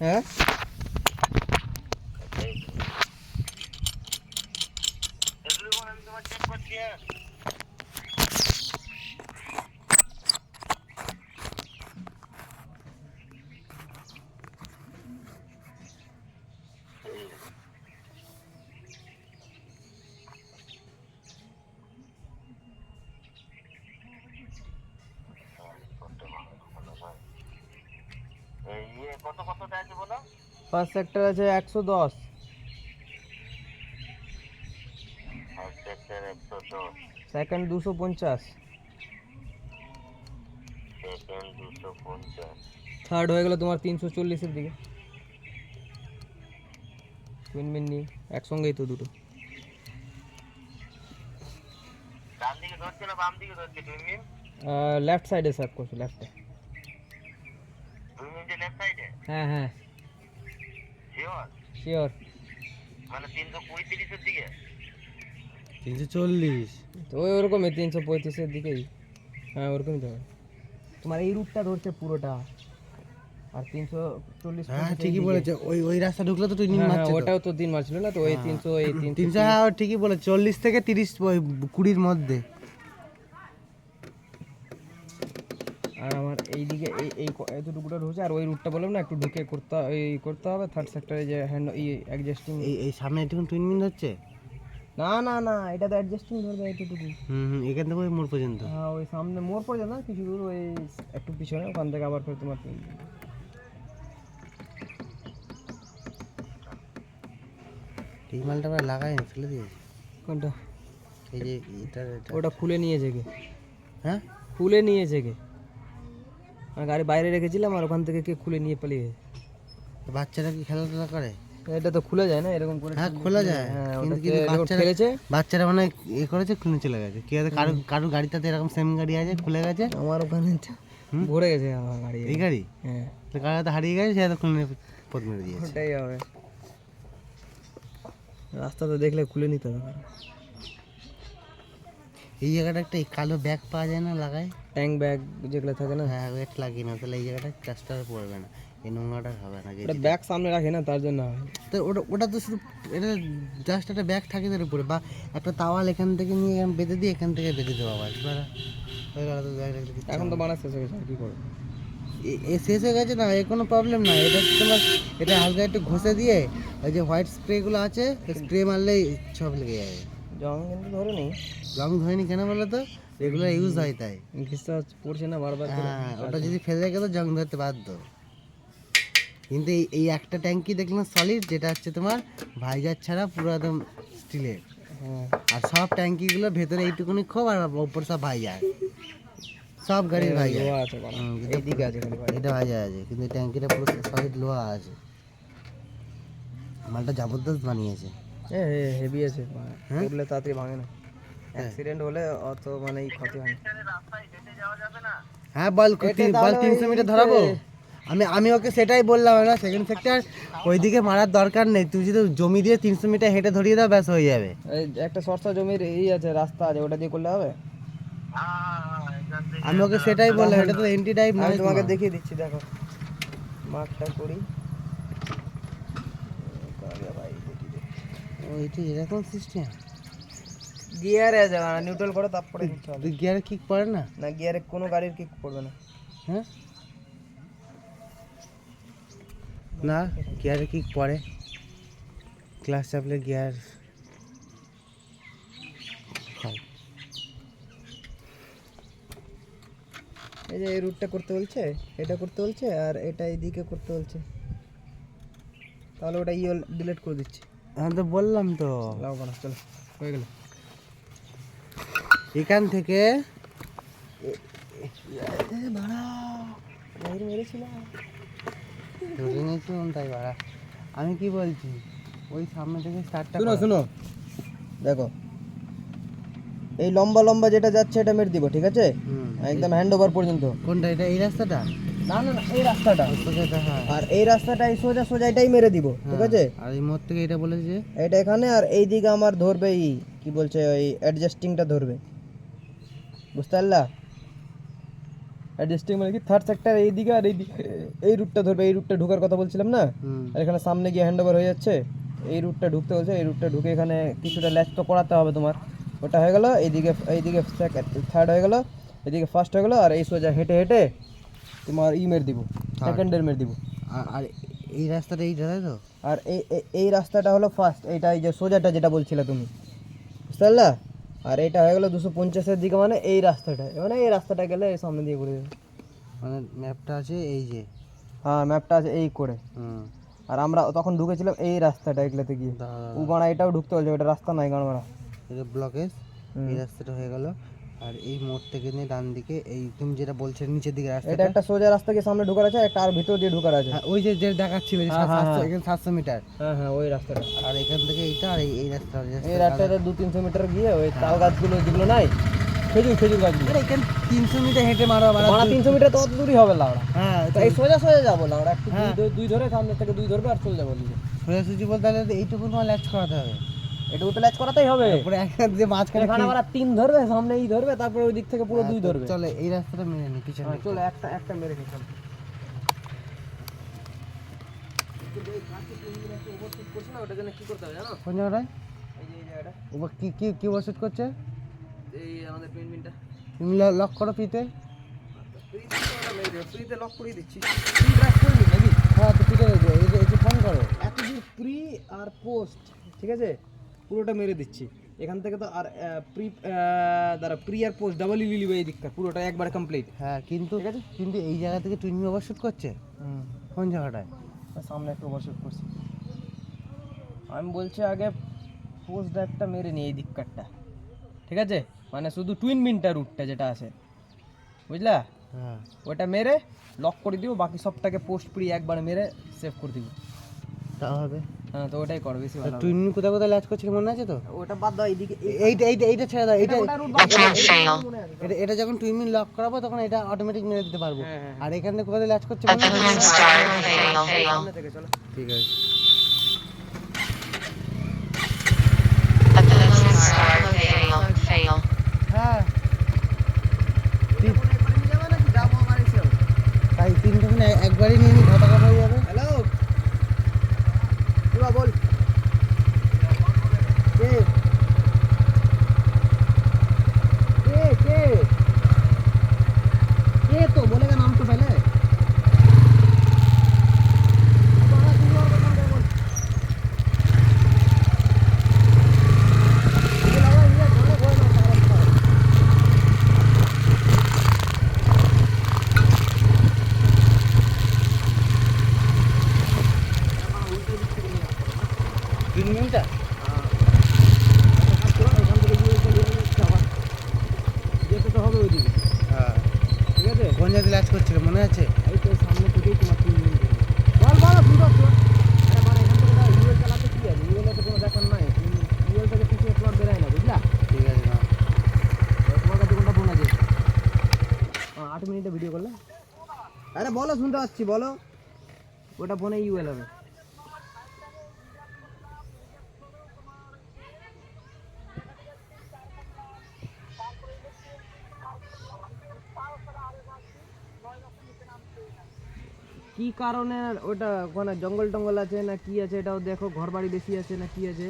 হ্যাঁ first sector আছে 110, second 250, third হয়ে গেল তোমার 340-এর দিকে। টুইন মিনি একসঙ্গেই তো দুটো। লেফট সাইডে স্যার করছো, লেফটে। হ্যাঁ হ্যাঁ শিওর। 340 তো ওই ওরকমই 335-এর দিকেই। হ্যাঁ ওরকমই তো তোমার এই রুটটা ধরছে পুরোটা, আর 340। হ্যাঁ ঠিকই বলেছে, ওই ওই রাস্তা ঢুকলে তো টুইনিং হ্যাঁ মারছে তো। ওটাও তো 3 মারছিল না তো, ওই 300 এই 300, হ্যাঁ ঠিকই বলে, 40 থেকে 30 ওই 20-র মধ্যে। আর আমার এইদিকে এই এই এতটুকুটা ঢুকছে, আর ওই রুটটা বললাম না একটু ঢুকে করতে হবে থার্ড সেক্টরে যে হ্যান্ড অ্যাডজাস্টিং। এই সামনে একটু টুইনিং হচ্ছে। না না না, এটা তো অ্যাডজাস্টিং ধরবে এতটুকু। এখান থেকে ওই মোড় পর্যন্ত। হ্যাঁ ওই সামনে মোড় পড়ে যায় না কিছু দূর, ওই একটু পিছনে, ওখান থেকে আবার ফের তোমার এই মালটা আমরা লাগাই না, ফেলে দিয়েছি। কোনটা? এই যে এটা ওটা খুলে নিয়েছে কে? হ্যাঁ খুলে নিয়েছে কে? আর গাড়ি বাইরে রেখেছিলাম আর ওখান থেকে কে খুলে নিয়ে পালিয়ে গেছে। বাচ্চারা কি খেলাধুলা করে? এটা তো খুলে যায় না এরকম করে। হ্যাঁ খোলা যায়, হ্যাঁ কিন্তু ওটা বাচ্চারা খেলেছে। বাচ্চারা মানে এ করেছে, খুলে চলে গেছে। কি আছে, কারো গাড়িটাতে এরকম সেম গাড়ি আছে, খুলে গেছে। আমার ওখানে ভরে গেছে আমার গাড়ি। এই গাড়ি? হ্যাঁ গাড়িটা হারিয়ে গেছে, সে খুলে নিয়ে পথ মেরে দিয়েছে। ওটাই হবে, রাস্তা তো দেখলে খুলে নিতে হবে। এই জায়গাটা একটা কালো ব্যাগ পাওয়া যায় না, লাগায় ট্যাঙ্ক ব্যাগ যেগুলো থাকে না। হ্যাঁ ব্যাগ লাগিয়ে না, তাহলে এই জায়গাটা কাজটা পড়বে না, এই নোংরাটা হবে না। ওটা ব্যাগ সামনে রাখে না তার জন্য। তো ওটা তো শুধু এটা জাস্ট একটা ব্যাগ থাকে তার উপরে, বা একটা তাওয়াল এখান থেকে নিয়ে বেঁধে দিয়ে এখান থেকে বেঁধে দেওয়া হয়। এখন তো বানা শেষ হয়ে গেছে, আর কি করবো? এ শেষ হয়ে গেছে না, এ কোনো প্রবলেম না। এটা তোমার এটা হালকা একটু ঘষে দিয়ে ওই যে হোয়াইট স্প্রেগুলো আছে, স্প্রে মারলেই সব লেগে যাবে। জং কিন্তু ধরে নেই। জং ধরেনি কেন বলো তো? রেগুলার ইউজ হয় তাই। ঘিসা পড়ছে না বারবার। হ্যাঁ ওটা যদি ফেলে রেখে তো জং ধরতে বাধ্য। কিন্তু এই একটা ট্যাঙ্কি দেখলাম সলিড, যেটা হচ্ছে তোমার ভাইজার ছাড়া পুরো একদম স্টিলের। হ্যাঁ আর সব ট্যাঙ্কিগুলো ভেতরে এইটুকুনি খোপ, আর উপর সব ভাইজার, সব গাড়ির ভাইজার আছে। এইদিকে আছে এটা ভাইজার আছে, কিন্তু এই ট্যাঙ্কিটা পুরো সলিড লোহা আছে। মালটা জবরদস্ত বানিয়েছে। হেভি আছে, এগুলো তাড়াতাড়ি ভাঙে না। অ্যাক্সিডেন্ট হলে অত মানে ক্ষতি হয় না। হ্যাঁ বল 300 মিটার ধরাবো। আমি ওকে সেটাই বললাম না, সেকেন্ড সেক্টর ওইদিকে মারার দরকার নেই, তুই যদি জমি দিয়ে 300 মিটার হেঁটে ধরিয়ে দাও ব্যাস হয়ে যাবে। এই একটা সস্তা জমির আছে, রাস্তা আছে, ওটা দিয়ে করলে হবে। আমি ওকে সেটাই বললাম, এটা তো এন্টি টাইপ আমি নয়। তোমাকে দেখিয়ে দিচ্ছি, দেখো মার্কটা করি। ওইটা এরকম সিস্টেম। গিয়ারে আছে, নিউট্রাল করে তারপরে দিতে হবে। গিয়ারে কিক পড়ে না? না গিয়ারে কোনো গাড়ির কিক পড়বে না। হ্যাঁ না গিয়ারে কিক পড়ে, ক্লাস চাপলে গিয়ার। এই যে এই রুটটা করতে বলছে, এটা করতে বলছে, আর এটা এইদিকে করতে বলছে, তাহলে ওটা ডিলিট করে দিচ্ছি। আমি তো বললাম তো, লাও বানা, চলো হয়ে গেল। এখান থেকে ধরে নিয়েছিলাম তাই বাড়া। আমি কি বলছি, ওই সামনে থেকে স্টার্টটা শুনো শুনো, দেখো এই লম্বা লম্বা যেটা যাচ্ছে এটা মেরে দিব, ঠিক আছে? একদম হ্যান্ড ওভার পর্যন্ত। কোনটা? এটা এই রাস্তাটা? না না না, এই রাস্তাটা। হ্যাঁ, আর এই রাস্তাটা এই সোজা সোজা এটাই মেরে দিব, ঠিক আছে? আর এই মোড় থেকে এটা বলেছে এটা এখানে, আর এই দিকে আমার ধরবে কি বলছে ওই অ্যাডজাস্টিংটা ধরবে, বুঝতে পারলা? অ্যাডজাস্টিং মানে কি থার্ড সেক্টর এইদিকে আর এই রুটটা ধরবে, এই রুটটা ঢোকার কথা বলছিলাম না, আর এখানে সামনে গিয়ে হ্যান্ড ওভার হয়ে যাচ্ছে, এই রুটটা ঢুকতে বলছে, এই রুটটা ঢুকে এখানে কিছুটা ল্যাচ তো করাতে হবে তোমার, ওটা হয়ে গেল, এইদিকে থার্ড হয়ে গেল, এদিকে ফার্স্ট হয়ে গেল, আর এই সোজা হেঁটে হেঁটে তোমার মেরে দিব, সেকেন্ডের মেরে দিব। আর এই রাস্তাটা এইটা তাই তো? আর এই রাস্তাটা হলো ফার্স্ট, এইটা এই যে সোজাটা যেটা বলছিলে তুমি, বুঝতে পারলা? আর এটা হয়ে গেলো 250-এর দিকে, মানে এই রাস্তাটা, মানে এই রাস্তাটা গেলে এই সামনে দিয়ে ঘুরে যাবে। মানে ম্যাপটা আছে এই যে, হ্যাঁ ম্যাপটা আছে এই করে। আর আমরা তখন ঢুকেছিলাম এই রাস্তাটা, এগুলাতে গিয়ে ও গাড়া এটাও ঢুকতে বলছে, ওটা রাস্তা নাই গাড়া, এটা ব্লকেজ, এই রাস্তাটা হয়ে গেল। আর এই মোড় থেকে নিয়ে ডান দিকে এই তুমি যেটা বলছো নিচের দিকে রাস্তা, এটা একটা সোজা রাস্তা গিয়ে সামনে ঢোকার আছে, একটা আর ভিতর দিয়ে ঢোকার আছে। ওই যে যে দেখাচ্ছিল যে 700 মিটার। হ্যাঁ হ্যাঁ ওই রাস্তাটা। আর এখান থেকে এইটা আর এই রাস্তা, এই রাস্তাটা 200-300 মিটার গিয়ে ওই তাল গাছগুলো যেগুলো নাই, খেজুর গাছগুলো, এখানে 300 মিটার হেঁটে মারা 300 মিটার তো অত দূরই হবে লাউড়া। হ্যাঁ এই সোজা যাবো লাউড়া, একটু দুই ধরে সামনে থেকে দুই ধরবে আর চলে যাবো দিকে। সোজাসুজি বলতে তাহলে এইটুকু তোমার ল্যাচ করাতে হবে, এটুকু তো ল্যাচ করাতেই হবে। তারপরে একটা যে মাঝখানে এখানে আবার 3 ধরবে, সামনে এই ধরবে, তারপরে ওই দিক থেকে পুরো 2 ধরবে। চলে এই রাস্তাটা মেরে নি পিছনে, চলে একটা মেরে নিই। কোন জায়গাটায় ওপর কি কি কি ওষুধ করছে? এই আমাদের পেনভিনটা তুমি লক করো পিতে, ফ্রিতে লক করে দিচ্ছি। ফ্রি ড্রাইভ করবি নাকি? হ্যাঁ তো পিতে এই ফোন করো, এতদূর প্রি আর পোস্ট, ঠিক আছে, পুরোটা মেরে দিচ্ছি এখান থেকে তো। আর প্রি আর পোস্ট ডাবল লিলিবে এই দিকটা পুরোটা একবারে কমপ্লিট। হ্যাঁ কিন্তু ঠিক আছে, কিন্তু এই জায়গা থেকে টুইনি ওভারশুট করছে। কোন জায়গাটায়? সামনে একটু ওভারশুট করছি। আমি বলছি আগে পোস্ট ড্রাইভটা মেরে নিই এই দিককারটা, ঠিক আছে, মানে শুধু টুইন মিনটা রুটটা যেটা আছে, বুঝলা? হ্যাঁ ওটা মেরে লক করে দিব, বাকি সবটাকে পোস্ট প্রি একবারে মেরে সেভ করে দিব। তা হবে। হ্যাঁ তো ওটাই করো, বেশি ভালো হবে। টুইনি কোথায় কোথায় ল্যাচ করছিল মনে আছে তো? ওটা বাদ দাও, এইদিকে এইটা ছেড়ে দাও, এটা মনে আছে। এটা যখন টুইনি লক করাবো তখন এটা অটোমেটিক মেরে দিতে পারবো। হ্যাঁ। আর এখান থেকে কোথায় ল্যাচ করছে সামনে থেকে চলো। ঠিক আছে। হ্যাঁ তাই তিনটে একবারই নিয়ে নি, ঘটা হয়ে যাবে। হ্যালো বল, কে কে কে কে তো बोलेगा नाम तो पहले। মিনিটটা যেতে তো হবে ওইদিকে, হ্যাঁ ঠিক আছে। কোন জায়গায় ল্যাচ করছিল মনে আছে? এই তো সামনে থেকেই তোমার 3 মিনিট বল শুনতে পাচ্ছ? আরে মানে এখান থেকে ইউএল চালাতে কি আছে, ইউএলে তো কোনো ব্যাপার নাই, ইউএল থেকে কিছু প্লট বেরায় না, বুঝলা? ঠিক আছে না তোমার কাছে কোনটা ফোন আছে? 8 মিনিটে ভিডিও করলে, আরে বলো শুনতে পাচ্ছি, বলো। ওটা ফোনে ইউএল হবে। কি কারণে ওটা ওখানে জঙ্গল টঙ্গল আছে না কি আছে, এটাও দেখো, ঘর বাড়ি বেশি আছে না কি আছে।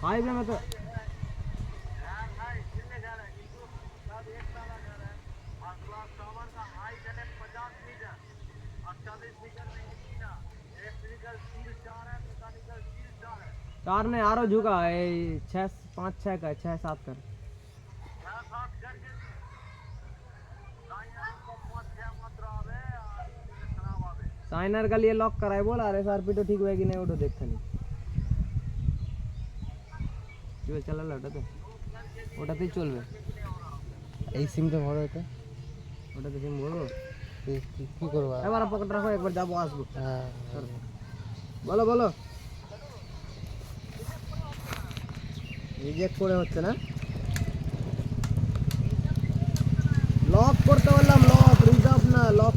हाईवे में तो कार ने आरो झुका है 6-5-6 का 6-7 कर साइनर का लिए लॉक कराए बोल আর এসআরপি তো ঠিক হয়ে কি না ওটা দেখতে নি চল চালালে ওটাতেই চলবে এই সিমটা বড় এটা ওটাতে সিম বড় কি করব এবার পকেট রাখো একবার যাবো আসবো হ্যাঁ বলো বলো রিজেক্ট করে হচ্ছে না লক করতে বললাম লক রিজার্ভ না লক